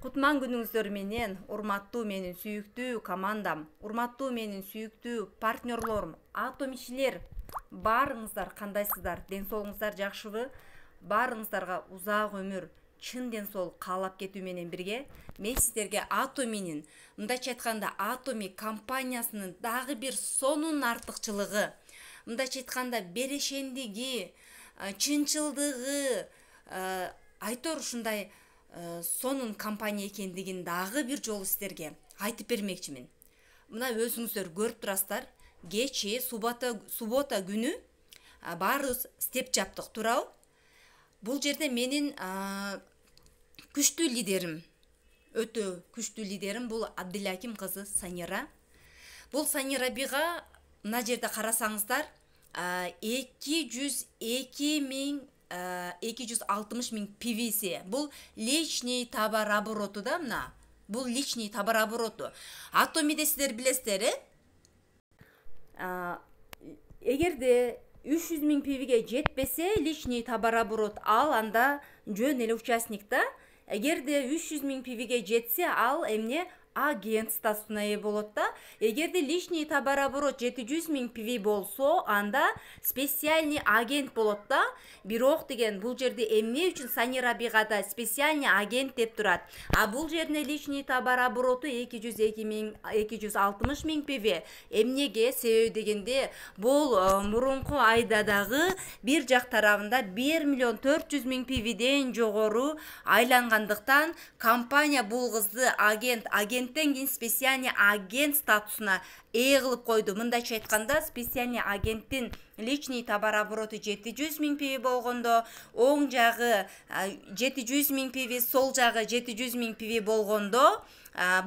Кутман күнүңүздөр менен, урматтуу менин сүйүктүү командам, урматтуу менин сүйүктүү партнерлорум, атом ишчилер, баарыңыздар кандайсыздар, ден соолугуңуздар жакшыбы? Баарыңыздарга узак өмүр, чын ден соолук каалап кетүү менен бирге, мен сиздерге Атоминин, мындайча айтканда Атоми компаниясынын дагы бир сонун артыкчылыгы, мындайча айтканда берешендиги, чынчылдыгы, айтор ушундай сонун компания экендигин дагы бир жолу сиздерге айтып бермекчимин. Мына өзүңүздөр көрүп турасыздар, кечээ суббота күнү баарыбыз степ жаптык, туурабы? Бул жерде менин күчтүү лидерим, өтө күчтүү лидерим бул Абдылаким кызы Санира. Бул Санира бига мына жерде карасаңыздар 260 миң пивиси. Бул личный товар обороту да, мына. Бул личный товар обороту. Атомиде сиздер билесиздер, эгерде 300 миң пивиге жетпесе, личный товар оборот анда жөн эле участник да. Эгерде 300 миң пивиге жетсе, ал эмне агент статусуна ээ болот да. Эгерде личный товар оборот 700 миң пиви болсо, анда специальный агент болот да. Бирок деген бул жерде эмне үчүн Санира бигада специальный агент деп турат. Бул жерде личный товар обороту 260 миң пиви. Эмнеге? Себеби дегенде бул мурунку айда дагы бир жак тарабында 1 миллион 400 миң пивиден жогору айлангандыктан компания бул кызды агенттен кийин специальный агент статусуна ээ кылып койду. Мындайча айтканда, специальный агенттин личный товар обороту 700 миң пиви болгондо, оң жагы 700 миң пиви, сол жагы 700 миң пиви болгондо,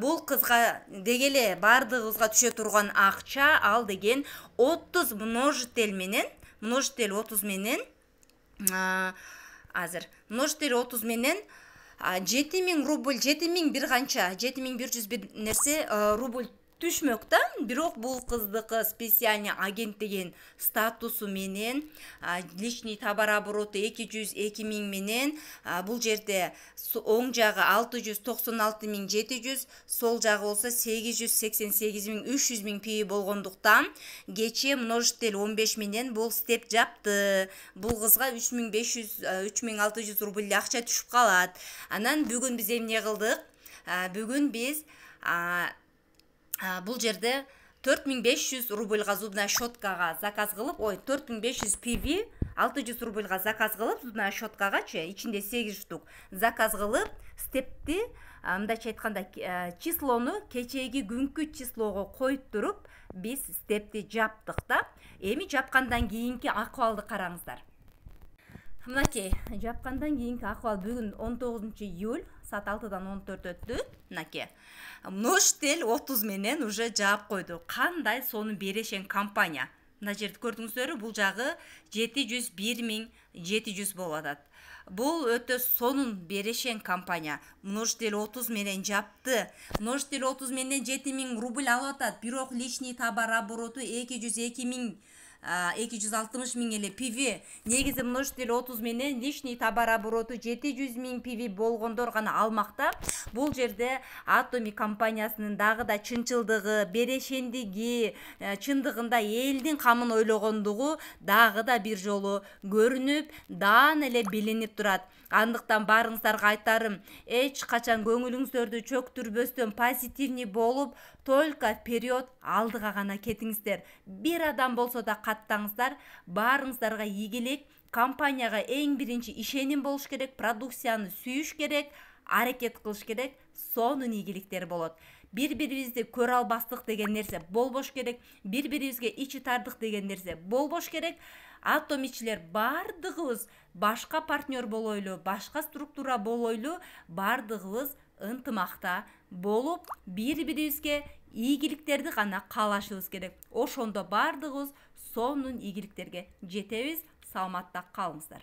бул кызга дегеле бардыгыбызга түшө турган акча ал деген 30 множитель 30 менен азыр множитель 30 менен 7 миң рубль, 7 миң бир канча, 7 миң 100 бир нерсе рубль түшмөк да. Бирок бул кыздыкы специальный агент деген статусу менен личный товар обороту 202 миң менен бул жерде оң жагы 696 миң 700, сол жагы болсо 888 миң 300 миң пиви болгондуктан кечээ множитель 15 менен бул степ жапты. Бул кызга 3500-3600 рубль акча түшүп калат. Анан бүгүн биз эмне кылдык? Бүгүн биз бул жерде 4500 рубльга зубная щеткага заказ кылып, 4500 пиви 600 рубльга заказ кылып, зубная щеткагачы, ичинде 8 штук заказ кылып, степти мындайча айтканда числону кечээги күнкү числого коюп туруп, биз степти жаптык да. Эми жапкандан кийинки акыбалды караңыздар. Мынакей, жапкандан кийинки акыбал бүгүн 19 июль саат 6-дан 14 өттү. Мынакей. Множитель 30 менен уже жаап койду. Кандай сонун берешен компания. Мына жерди көрдүңүздөрбү? Бул жагы 701 миң 700 болуп атат. Бул өтө сонун берешен компания. Множитель 30 менен жапты. Множитель 30 менен 7 миң рубль алып атат. Бирок личный товар обороту 202 миң 260 миң эле пиви. Негизи множитель 30 менен личный товар обороту 700 миң пиви болгондор гана алмакта. Бул жерде Атоми компаниясынын дагы да чынчылдыгы, берешендиги, чындыгында элдин камын ойлогондугу дагы да бир жолу көрүнүп, даан эле билинип турат. Андыктан баарыңыздарга айтарым, эч качан көңүлүңүздөрдү чөктүрбөстөн позитивный болуп, только вперед, алдыга гана кетиңиздер. Бир адам болсо да каттаңыздар, баарыңыздарга ийгилик. Компанияга эң биринчи ишеним болуш керек, продукцияны сүйүш керек, аракет кылыш керек, сонун ийгиликтер болот. Бири-бирибизди көрө албастык деген нерсе болбош керек, бири-бирибизге ичи тардык деген нерсе болбош керек. Атом ичилер бардыгыбыз башка партнер болойлу, башка структура болойлу, бардыгыбыз ынтымакта болуп, бири-бирибизге ийгиликтерди гана каалашыбыз керек. Ошондо бардыгыбыз сонун ийгиликтерге жетебиз. Саламатта калыңыздар.